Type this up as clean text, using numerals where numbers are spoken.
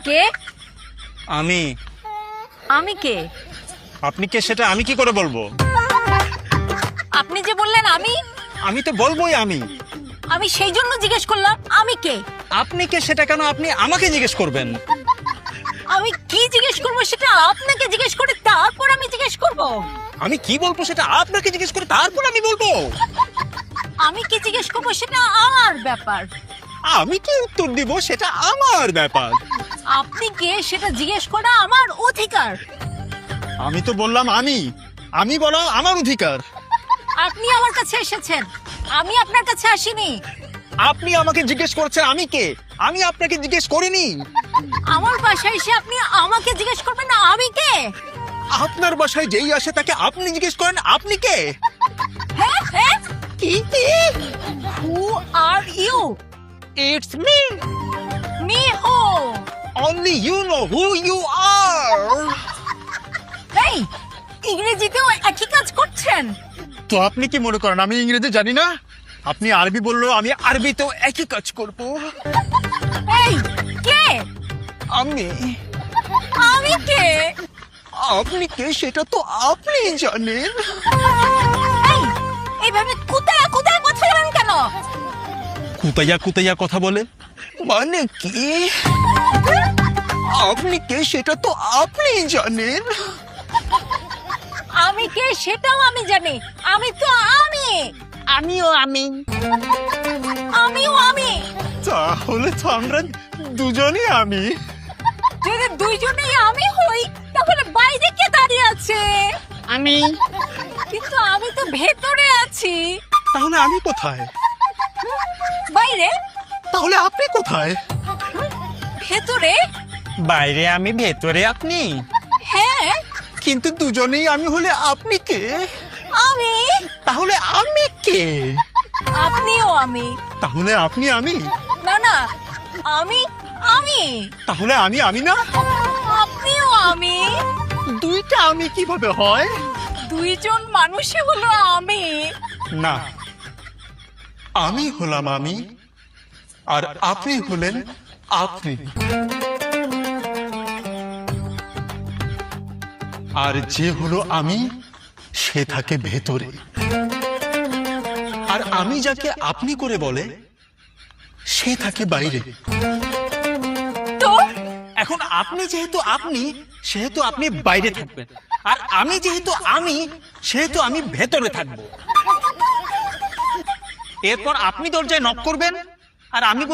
কে? আমি। আমি কে? আপনি কে সেটা আমি কি করে বলবো? আপনি যে বললেন আমি, আমি তো বলবোই আমি। আমি সেই জন্য জিজ্ঞেস করলাম আমি কে। আপনি কে সেটা কেন আপনি আমাকে জিজ্ঞেস করবেন? আমি কি জিজ্ঞেস করবো সেটা আপনাকে জিজ্ঞেস করে তারপর আমি জিজ্ঞেস করব। আমি কি বলবো সেটা আপনাকে জিজ্ঞেস করে তারপর আমি বলবো। আমি কি জিজ্ঞেস করবো সেটা আমার ব্যাপার। আমি কি উত্তর দিব সেটা আমার ব্যাপার। আপনি কে সেটা জিজ্ঞেস করা আমার অধিকার। আমি তো বললাম আমি বলা আমার অধিকার। আপনি আমার কাছে এসেছেন, আমি আপনার কাছে আসিনি। আপনি আমাকে জিজ্ঞেস করছেন আমি কে, আমি আপনাকে জিজ্ঞেস করিনি। আমার বাসায় এসে আপনি আমাকে জিজ্ঞেস করবেন না আমি কে। আপনার বাসায় যেই আসে তাকে আপনি জিজ্ঞেস করেন আপনি কে। হ্যাঁ হ্যাঁ, কি? Who are you? It's me. Me who? Only you know who you are. এই ইংরেজিতেও একই কাজ করছেন? তো আপনি কি মনে করেন আমি ইংরেজি জানি না? আপনি আরবি বললেও আমি আরবিতেও একই কাজ করব। এই কে? আমি। আমি কে? আপনি কে সেটা তো আপনি জানেন। এই এইভাবে কুতায়া কুতায়া কথা বলেন কেন? কুতাইয়া কথা বলে মানে কি? আপনি কে সেটা তো আপনি জানেন। আমি কে সেটাও আমি জানি। আমি তো আমি। আমিও আমি। আমিও আমি। তাহলে তো আমরা দুজনই আমি। যদি দুইজনেই আমি হই তাহলে বাইরে কে দাঁড়িয়ে আছে? আমি। কিন্তু আমি তো ভেতরে আছি। তাহলে আমি কোথায়? বাইরে? তাহলে আপনি কোথায়? ভেতরে? বাইরে আমি, ভেতরে আপনি। হ্যাঁ কিন্তু দুজনেই আমি হলে আপনি কে? আমি। তাহলে আমি কে? আপনিও আমি। তাহলে আপনি আমি। না না, আমি আমি। তাহলে আমি না। আপনিও আমি। দুইটা আমি কিভাবে হয়? দুইজন মানুষই হলো আমি। না, আমি হলাম আমি আর আপনি হলেন আপনি। আর যে হলো আমি সে থাকে ভেতরে। আর আমি যাকে আপনি করে বলে সে থাকে বাইরে। তো এখন আপনি যেহেতু আপনি সেহেতু আপনি বাইরে থাকবেন, আর আমি যেহেতু আমি সেহেতু আমি ভেতরে থাকবো। এরপর আপনি দরজায় নক করবেন আর আমি